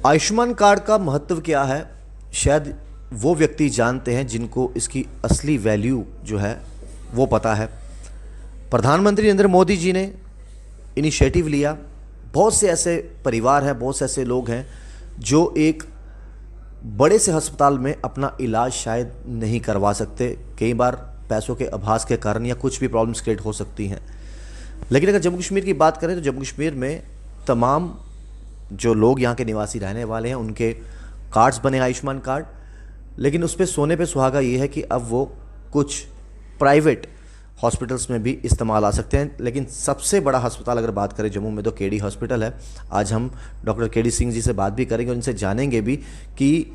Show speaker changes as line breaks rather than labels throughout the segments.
Ayushman card का महत्व क्या है, शायद वो व्यक्ति जानते हैं जिनको इसकी असली वैल्यू जो है वो पता है। प्रधानमंत्री नरेंद्र मोदी जी ने इनिशिएटिव लिया। बहुत से ऐसे परिवार हैं, बहुत से ऐसे लोग हैं जो एक बड़े से अस्पताल में अपना इलाज शायद नहीं करवा सकते, कई बार पैसों के अभाव के कारण या कुछ भी प्रॉब्लम्स क्रिएट हो सकती हैं। लेकिन अगर जम्मू कश्मीर की बात करें तो जम्मू कश्मीर में तमाम जो लोग यहाँ के निवासी रहने वाले हैं उनके कार्ड्स बने आयुष्मान कार्ड। लेकिन उस पर सोने पे सुहागा ये है कि अब वो कुछ प्राइवेट हॉस्पिटल्स में भी इस्तेमाल आ सकते हैं। लेकिन सबसे बड़ा अस्पताल अगर बात करें जम्मू में तो केडी हॉस्पिटल है। आज हम डॉक्टर केडी सिंह जी से बात भी करेंगे, उनसे जानेंगे भी कि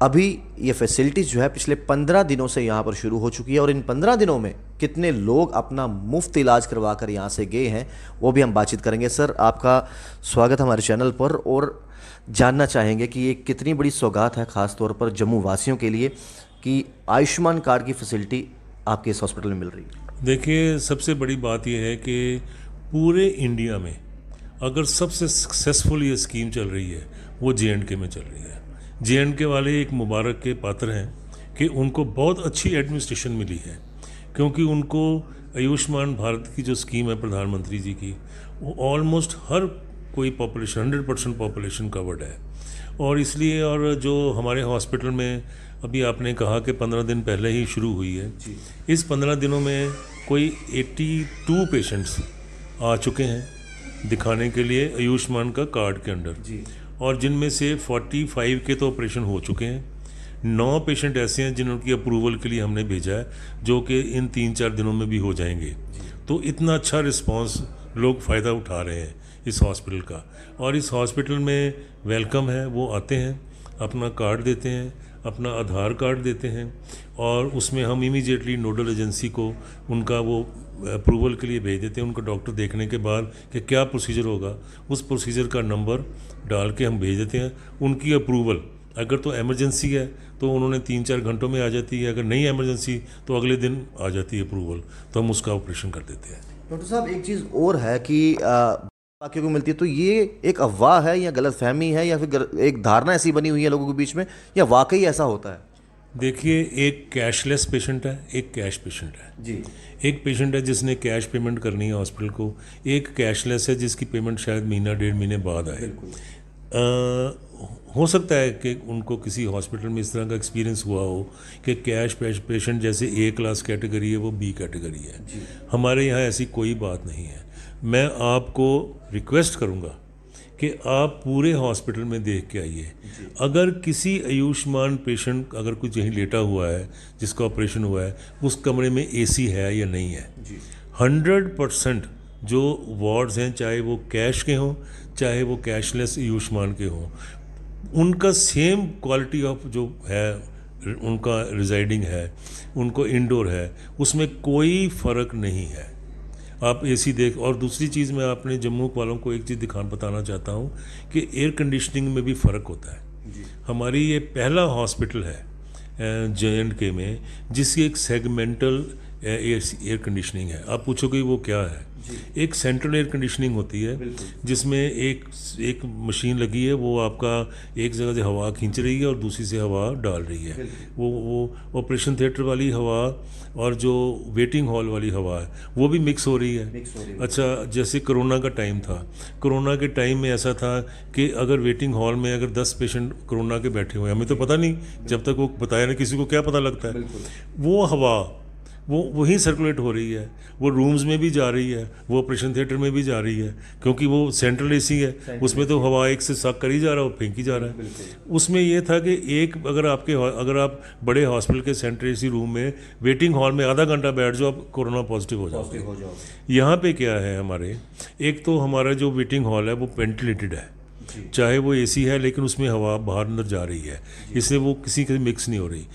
अभी ये फैसिलिटीज़ जो है पिछले 15 दिनों से यहाँ पर शुरू हो चुकी है और इन 15 दिनों में कितने लोग अपना मुफ्त इलाज करवा कर यहाँ से गए हैं वो भी हम बातचीत करेंगे। सर, आपका स्वागत हमारे चैनल पर और जानना चाहेंगे कि ये कितनी बड़ी सौगात है ख़ास तौर पर जम्मू वासियों के लिए कि आयुष्मान कार्ड की फैसिलिटी आपके इस हॉस्पिटल में मिल रही है।
देखिए, सबसे बड़ी बात यह है कि पूरे इंडिया में अगर सबसे सक्सेसफुल ये स्कीम चल रही है वो JNK में चल रही है। JNK वाले एक मुबारक के पात्र हैं कि उनको बहुत अच्छी एडमिनिस्ट्रेशन मिली है, क्योंकि उनको आयुष्मान भारत की जो स्कीम है प्रधानमंत्री जी की, वो ऑलमोस्ट हर कोई पॉपुलेशन 100% पॉपुलेशन कवर्ड है। और इसलिए, और जो हमारे हॉस्पिटल में अभी आपने कहा कि 15 दिन पहले ही शुरू हुई है, इस 15 दिनों में कोई 82 पेशेंट्स आ चुके हैं दिखाने के लिए आयुष्मान का कार्ड के अंडर जी। और जिनमें से 45 के तो ऑपरेशन हो चुके हैं। 9 पेशेंट ऐसे हैं जिनकी अप्रूवल के लिए हमने भेजा है, जो कि इन 3-4 दिनों में भी हो जाएंगे। तो इतना अच्छा रिस्पांस, लोग फ़ायदा उठा रहे हैं इस हॉस्पिटल का। और इस हॉस्पिटल में वेलकम है, वो आते हैं, अपना कार्ड देते हैं, अपना आधार कार्ड देते हैं और उसमें हम इमीडिएटली नोडल एजेंसी को उनका वो अप्रूवल के लिए भेज देते हैं। उनको डॉक्टर देखने के बाद कि क्या प्रोसीजर होगा, उस प्रोसीजर का नंबर डाल के हम भेज देते हैं। उनकी अप्रूवल अगर तो एमरजेंसी है तो उन्होंने 3-4 घंटों में आ जाती है, अगर नहीं एमरजेंसी तो अगले दिन आ जाती है अप्रूवल, तो हम उसका ऑपरेशन कर देते हैं।
डॉक्टर साहब, एक चीज़ और है कि बाकियों को मिलती है, तो ये एक अफवाह है या गलतफहमी है या फिर एक धारणा ऐसी बनी हुई है लोगों के बीच में, या वाकई ऐसा होता है?
देखिए, एक कैशलेस पेशेंट है, एक कैश पेशेंट है
जी।
एक पेशेंट है जिसने कैश पेमेंट करनी है हॉस्पिटल को, एक कैशलेस है जिसकी पेमेंट शायद महीना 1.5 महीने बाद आए। हो सकता है कि उनको किसी हॉस्पिटल में इस तरह का एक्सपीरियंस हुआ हो कि कैश पेशेंट जैसे A क्लास कैटेगरी है वो B कैटेगरी है। हमारे यहाँ ऐसी कोई बात नहीं है। मैं आपको रिक्वेस्ट करूँगा कि आप पूरे हॉस्पिटल में देख के आइए। अगर किसी आयुष्मान पेशेंट अगर कुछ यहीं लेटा हुआ है जिसका ऑपरेशन हुआ है, उस कमरे में AC है या नहीं है। 100% जो वार्ड्स हैं, चाहे वो कैश के हों चाहे वो कैशलेस आयुष्मान के हों, उनका सेम क्वालिटी ऑफ जो है, उनका रिजाइडिंग है, उनको इंडोर है, उसमें कोई फ़र्क नहीं है। आप AC देख। और दूसरी चीज़, मैं अपने जम्मू वालों को एक चीज़ बताना चाहता हूँ कि एयर कंडीशनिंग में भी फ़र्क होता है। हमारी ये पहला हॉस्पिटल है JNK में जिसकी एक सेगमेंटल एयर कंडीशनिंग है। आप पूछोगे वो क्या है? एक सेंट्रल एयर कंडीशनिंग होती है जिसमें एक मशीन लगी है, वो आपका एक जगह से हवा खींच रही है और दूसरी से हवा डाल रही है। वो ऑपरेशन थिएटर वाली हवा और जो वेटिंग हॉल वाली हवा है वो भी मिक्स हो रही है। अच्छा, जैसे कोरोना का टाइम था, कोरोना के टाइम में ऐसा था कि अगर वेटिंग हॉल में अगर 10 पेशेंट कोरोना के बैठे हुए, हमें तो पता नहीं, जब तक वो बताया ना, किसी को क्या पता लगता है। वो हवा वो वहीं सर्कुलेट हो रही है, वो रूम्स में भी जा रही है, वो ऑपरेशन थिएटर में भी जा रही है, क्योंकि वो सेंट्रल AC है, उसमें तो हवा एक से सक कर ही जा रहा है और फेंक ही जा रहा है। उसमें ये था कि एक अगर आप बड़े हॉस्पिटल के सेंट्रल AC रूम में वेटिंग हॉल में आधा घंटा बैठ जाओ, आप कोरोना पॉजिटिव हो जाओगे। यहाँ पे क्या है, हमारे एक तो हमारा जो वेटिंग हॉल है वो वेंटिलेटेड है, चाहे वो AC है लेकिन उसमें हवा बाहर अंदर जा रही है, इसलिए वो किसी के मिक्स नहीं हो रही।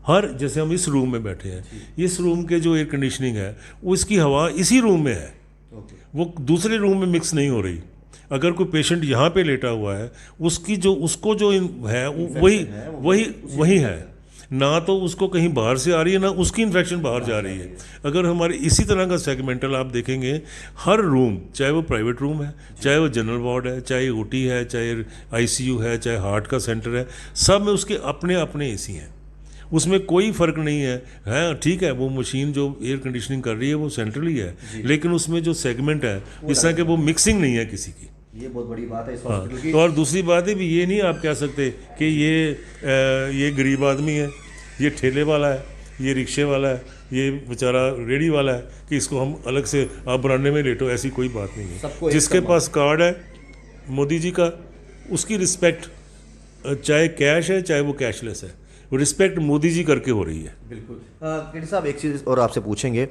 जैसे हम इस रूम में बैठे हैं, इस रूम के जो एयर कंडीशनिंग है उसकी हवा इसी रूम में है, वो दूसरे रूम में मिक्स नहीं हो रही। अगर कोई पेशेंट यहाँ पे लेटा हुआ है, उसको जो है वही है। ना तो उसको कहीं बाहर से आ रही है ना उसकी इन्फेक्शन बाहर जा रही है। अगर हमारे इसी तरह का सेगमेंटल आप देखेंगे, हर रूम, चाहे वो प्राइवेट रूम है, चाहे वो जनरल वार्ड है, चाहे ओटी है, चाहे आईसीयू है, चाहे हार्ट का सेंटर है, सब में उसके अपने अपने एसी हैं, उसमें कोई फ़र्क नहीं है। ठीक है, वो मशीन जो एयर कंडीशनिंग कर रही है वो सेंट्रली है, लेकिन उसमें जो सेगमेंट है इस तरह के वो मिक्सिंग नहीं है किसी की।
ये बहुत बड़ी बात है इस
हाँ,
हॉस्पिटल की।
तो और दूसरी बात है भी, ये नहीं आप कह सकते कि ये गरीब आदमी है, ये ठेले वाला है, ये रिक्शे वाला है, ये बेचारा रेडी वाला है कि इसको हम अलग से आप बरामदे में लेटो, ऐसी कोई बात नहीं है। जिसके पास कार्ड है मोदी जी का, उसकी रिस्पेक्ट चाहे कैश है चाहे वो कैशलेस है, वो रिस्पेक्ट मोदी जी करके हो रही है।
बिल्कुल। केडी साहब, एक चीज़ और आपसे पूछेंगे,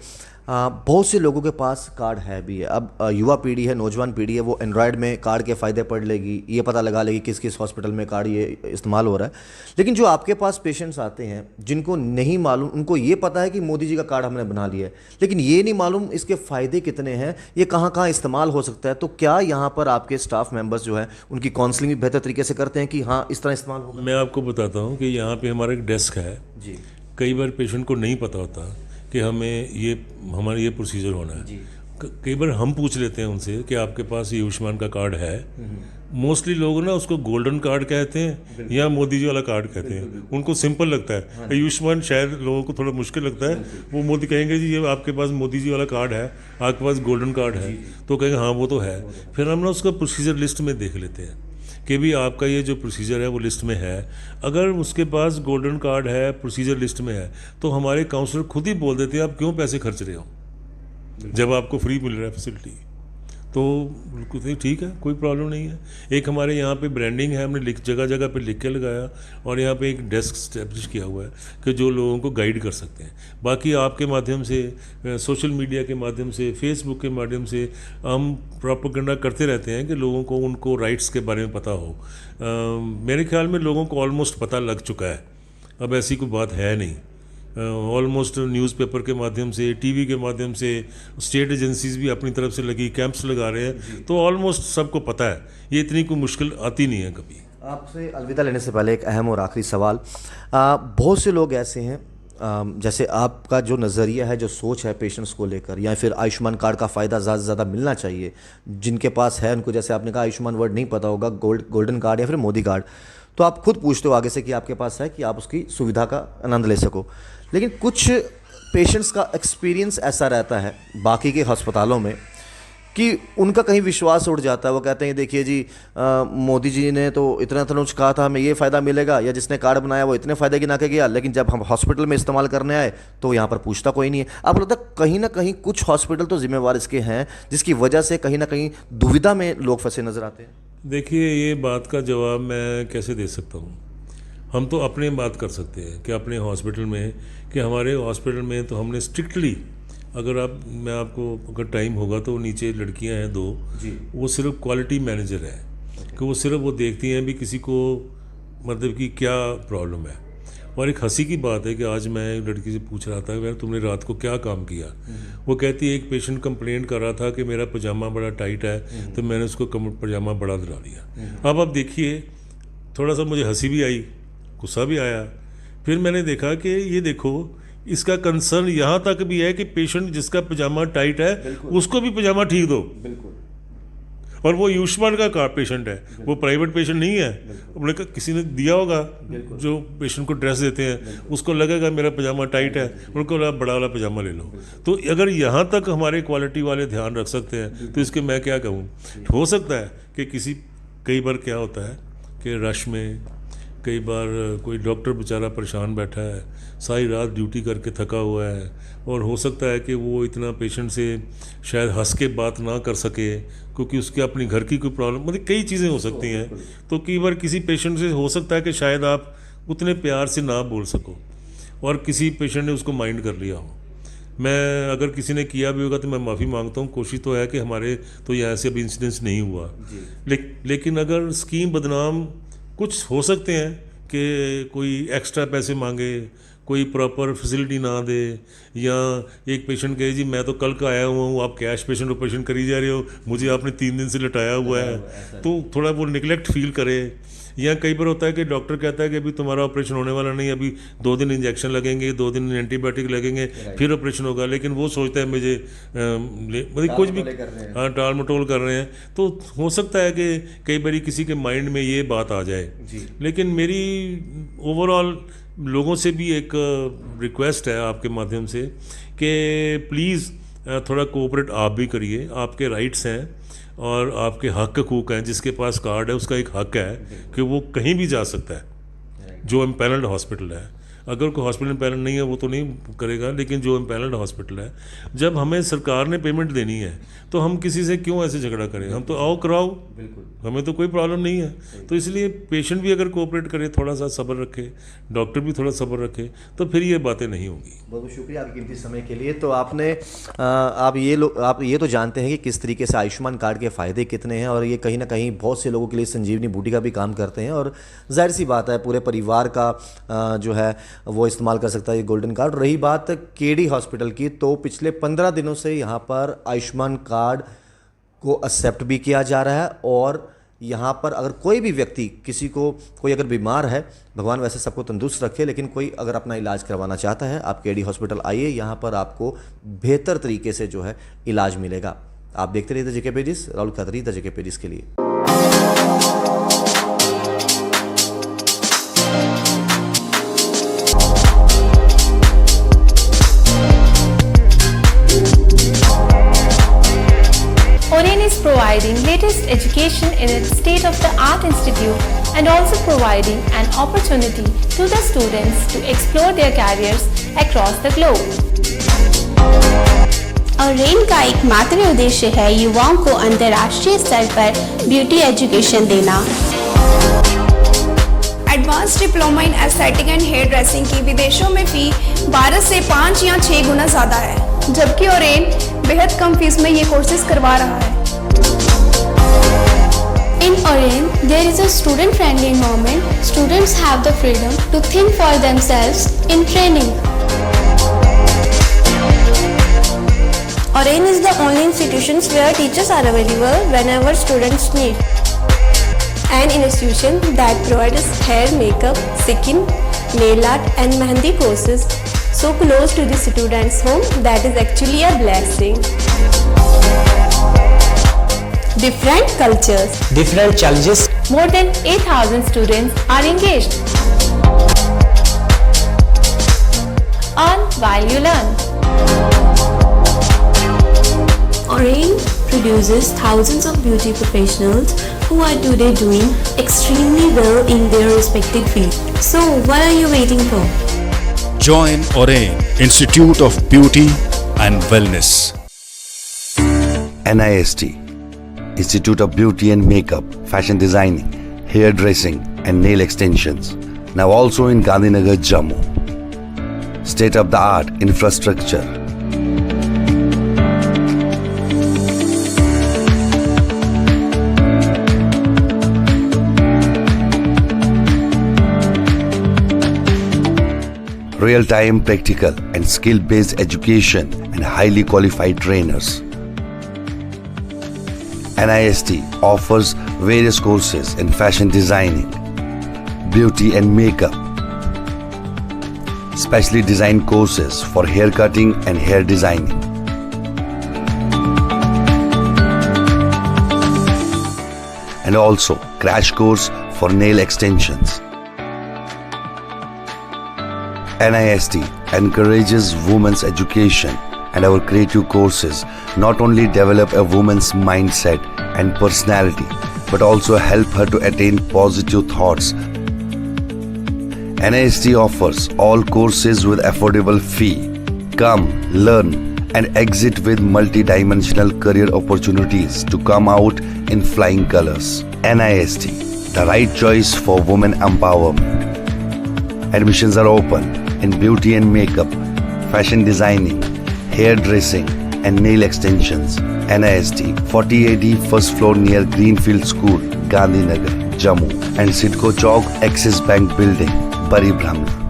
बहुत से लोगों के पास कार्ड है भी है। अब युवा पीढ़ी है, नौजवान पीढ़ी है, वो एंड्रॉयड में कार्ड के फ़ायदे पढ़ लेगी, ये पता लगा लेगी किस किस हॉस्पिटल में कार्ड ये इस्तेमाल हो रहा है। लेकिन जो आपके पास पेशेंट्स आते हैं जिनको नहीं मालूम, उनको ये पता है कि मोदी जी का कार्ड हमने बना लिया है, लेकिन ये नहीं मालूम इसके फ़ायदे कितने हैं, ये कहाँ कहाँ इस्तेमाल हो सकता है, तो क्या यहाँ पर आपके स्टाफ मेंबर्स जो है उनकी काउंसलिंग भी बेहतर तरीके से करते हैं कि हाँ इस तरह इस्तेमाल होगा?
मैं आपको बताता हूँ कि यहाँ पे हमारा एक डेस्क है
जी।
कई बार पेशेंट को नहीं पता होता कि हमारा ये प्रोसीजर होना है। कई बार हम पूछ लेते हैं उनसे कि आपके पास ये आयुष्मान का कार्ड है। मोस्टली लोग ना उसको गोल्डन कार्ड कहते हैं या मोदी जी वाला कार्ड कहते हैं, उनको सिंपल लगता है। आयुष्मान शायद लोगों को थोड़ा मुश्किल लगता है, वो मोदी कहेंगे जी ये आपके पास मोदी जी वाला कार्ड है, आपके पास गोल्डन कार्ड है, तो कहेंगे हाँ वो तो है। फिर हम ना उसका प्रोसीजर लिस्ट में देख लेते हैं कि भी आपका ये जो प्रोसीजर है वो लिस्ट में है। अगर उसके पास गोल्डन कार्ड है, प्रोसीजर लिस्ट में है, तो हमारे काउंसलर खुद ही बोल देते हैं आप क्यों पैसे खर्च रहे हो जब आपको फ्री मिल रहा है फैसिलिटी। तो बिल्कुल ठीक है, कोई प्रॉब्लम नहीं है। एक हमारे यहाँ पे ब्रांडिंग है, हमने जगह जगह पे लिख के लगाया, और यहाँ पे एक डेस्क स्टैब्लिश किया हुआ है कि जो लोगों को गाइड कर सकते हैं। बाकी आपके माध्यम से, सोशल मीडिया के माध्यम से, फेसबुक के माध्यम से हम प्रोपेगेंडा करते रहते हैं कि लोगों को उनको राइट्स के बारे में पता हो। मेरे ख्याल में लोगों को ऑलमोस्ट पता लग चुका है, अब ऐसी कोई बात है नहीं। ऑलमोस्ट न्यूज़पेपर के माध्यम से, टीवी के माध्यम से, स्टेट एजेंसीज भी अपनी तरफ से लगी कैंप्स लगा रहे हैं, तो ऑलमोस्ट सबको पता है, ये इतनी कोई मुश्किल आती नहीं है कभी।
आपसे अलविदा लेने से पहले एक अहम और आखिरी सवाल, बहुत से लोग ऐसे हैं, जैसे आपका जो नज़रिया है, जो सोच है पेशेंट्स को लेकर, या फिर आयुष्मान कार्ड का फ़ायदा ज़्यादा से ज़्यादा मिलना चाहिए, जिनके पास है उनको, जैसे आपने कहा आयुष्मान वर्ड नहीं पता होगा, गोल्डन कार्ड या फिर मोदी कार्ड, तो आप खुद पूछते हो आगे से कि आपके पास है कि आप उसकी सुविधा का आनंद ले सको। लेकिन कुछ पेशेंट्स का एक्सपीरियंस ऐसा रहता है बाकी के अस्पतालों में कि उनका कहीं विश्वास उड़ जाता है। वो कहते हैं देखिए जी, मोदी जी ने तो इतना कुछ कहा था हमें ये फ़ायदा मिलेगा, या जिसने कार्ड बनाया वो इतने फ़ायदे गिना के गया, लेकिन जब हम हॉस्पिटल में इस्तेमाल करने आए तो यहाँ पर पूछता कोई नहीं है। आपको लगता है कहीं ना कहीं कुछ हॉस्पिटल तो जिम्मेवार इसके हैं, जिसकी वजह से कहीं ना कहीं दुविधा में लोग फंसे नज़र आते हैं?
देखिए, ये बात का जवाब मैं कैसे दे सकता हूँ। हम तो अपने बात कर सकते हैं कि अपने हॉस्पिटल में, कि हमारे हॉस्पिटल में तो हमने स्ट्रिक्टली, मैं आपको अगर टाइम होगा तो नीचे लड़कियां हैं 2 जी, वो सिर्फ क्वालिटी मैनेजर है, कि वो सिर्फ वो देखती हैं भी किसी को मतलब कि क्या प्रॉब्लम है। और एक हंसी की बात है कि आज मैं एक लड़की से पूछ रहा था, तुमने रात को क्या काम किया? वो कहती है एक पेशेंट कंप्लेंट कर रहा था कि मेरा पजामा बड़ा टाइट है, तो मैंने उसको पजामा बड़ा दिला दिया। अब देखिए, थोड़ा सा मुझे हंसी भी आई, गुस्सा भी आया। फिर मैंने देखा कि ये देखो, इसका कंसर्न यहाँ तक भी है कि पेशेंट जिसका पजामा टाइट है उसको भी पजामा ठीक दो।
बिल्कुल।
और वो आयुष्मान का पेशेंट है, वो प्राइवेट पेशेंट नहीं है। अपने किसी ने दिया होगा, जो पेशेंट को ड्रेस देते हैं उसको लगेगा मेरा पजामा टाइट है, उनको बड़ा वाला पजामा ले लो। तो अगर यहाँ तक हमारे क्वालिटी वाले ध्यान रख सकते हैं तो इसके मैं क्या कहूँ। हो सकता है कि कई बार क्या होता है कि रश में कई बार कोई डॉक्टर बेचारा परेशान बैठा है, सारी रात ड्यूटी करके थका हुआ है, और हो सकता है कि वो इतना पेशेंट से शायद हंस के बात ना कर सके क्योंकि उसके अपनी घर की कोई प्रॉब्लम, मतलब कई चीज़ें हो सकती हैं। तो कई बार किसी पेशेंट से हो सकता है कि शायद आप उतने प्यार से ना बोल सको, और किसी पेशेंट ने उसको माइंड कर लिया हो। मैं अगर किसी ने किया भी होगा तो मैं माफ़ी मांगता हूँ। कोशिश तो है कि हमारे तो यहाँ से अभी इंसिडेंस नहीं हुआ, लेकिन अगर स्कीम बदनाम कुछ हो सकते हैं कि कोई एक्स्ट्रा पैसे मांगे, कोई प्रॉपर फैसिलिटी ना दे, या एक पेशेंट कहे जी मैं तो कल का आया हुआ हूँ, आप कैश पेशेंट ऑपरेशन करी जा रहे हो, मुझे आपने 3 दिन से लटाया हुआ है, तो थोड़ा वो निगलेक्ट फील करे। या कई बार होता है कि डॉक्टर कहता है कि अभी तुम्हारा ऑपरेशन होने वाला नहीं, अभी 2 दिन इंजेक्शन लगेंगे, 2 दिन एंटीबायोटिक लगेंगे, फिर ऑपरेशन होगा, लेकिन वो सोचता है मुझे मतलब कुछ भी, हाँ, टाल मटोल कर रहे हैं। तो हो सकता है कि कई बार किसी के माइंड में ये बात आ जाए। लेकिन मेरी ओवरऑल लोगों से भी एक रिक्वेस्ट है आपके माध्यम से कि प्लीज़ थोड़ा कोऑपरेट आप भी करिए। आपके राइट्स हैं और आपके हक हकूक़ हैं। जिसके पास कार्ड है उसका एक हक है कि वो कहीं भी जा सकता है जो एम्पैनल्ड हॉस्पिटल है। अगर कोई हॉस्पिटल एम्पैनल्ड नहीं है वो तो नहीं करेगा, लेकिन जो एम्पैनल्ड हॉस्पिटल है, जब हमें सरकार ने पेमेंट देनी है तो हम किसी से क्यों ऐसे झगड़ा करें? हम तो आओ कराओ, बिल्कुल, हमें तो कोई प्रॉब्लम नहीं है। तो इसलिए पेशेंट भी अगर कोऑपरेट करे, थोड़ा सा सब्र रखे, डॉक्टर भी थोड़ा सब्र रखे, तो फिर ये बातें नहीं होंगी।
बहुत बहुत शुक्रिया आपके कीमती समय के लिए। तो आप ये तो जानते हैं कि किस तरीके से आयुष्मान कार्ड के फ़ायदे कितने हैं, और ये कहीं ना कहीं बहुत से लोगों के लिए संजीवनी बूटी का भी काम करते हैं, और जाहिर सी बात है पूरे परिवार का जो है वो इस्तेमाल कर सकता है ये गोल्डन कार्ड। रही बात केडी हॉस्पिटल की, तो पिछले 15 दिनों से यहाँ पर आयुष्मान कार्ड को एक्सेप्ट भी किया जा रहा है, और यहाँ पर अगर कोई भी व्यक्ति, किसी को कोई अगर बीमार है, भगवान वैसे सबको तंदुरुस्त रखे, लेकिन कोई अगर अपना इलाज करवाना चाहता है, आप केडी हॉस्पिटल आइए, यहाँ पर आपको बेहतर तरीके से जो है इलाज मिलेगा। आप देखते रहिए the JK pages. Rahul Khatri, the JK pages के लिए।
Oren is providing latest education in its state-of-the-art institute and also providing an opportunity to the students to explore their careers across the globe.
Orane का एकमात्र उद्देश्य है युवाओं को अंतर्राष्ट्रीय स्तर पर ब्यूटी एजुकेशन देना।
Advance diploma in aesthetic and hairdressing की विदेशों में फी 12 से 5 या 6 गुना ज़्यादा है, जबकि ओरेन बेहद कम फीस में ये कोर्सेज करवा रहा है।
In Oren, there is a student-friendly environment. Students have the freedom to think for themselves in training. Oren is the only institution where teachers are available whenever students need. An institution that provides hair, makeup, skin, nail art and mehendi courses so close to the students' home that is actually a blessing. Different cultures,
different challenges.
More than 8,000 students are engaged. Earn while you learn.
Oren produces thousands of beauty professionals who are today doing extremely well in their respective field. So, what are you waiting for?
Join Oren Institute of Beauty and Wellness.
NIST, Institute of Beauty and Makeup, Fashion Designing, Hair Dressing and Nail Extensions. Now also in Gandhinagar, Jammu. State-of-the-art infrastructure. Real-time practical and skill-based education and highly qualified trainers. NIST offers various courses in fashion designing, beauty and makeup, specially designed courses for hair cutting and hair designing. And also crash course for nail extensions. NIST encourages women's education, and our creative courses not only develop a woman's mindset and personality, but also help her to attain positive thoughts. NIST offers all courses with affordable fee. Come, learn, and exit with multi-dimensional career opportunities to come out in flying colors. NIST, the right choice for women empowerment. Admissions are open in beauty and makeup, fashion designing, hair dressing and nail extensions. NIST, 40AD first floor near Greenfield School, Gandhinagar, Jammu, and Sidco Chowk, Axis Bank Building, Bari Brahman.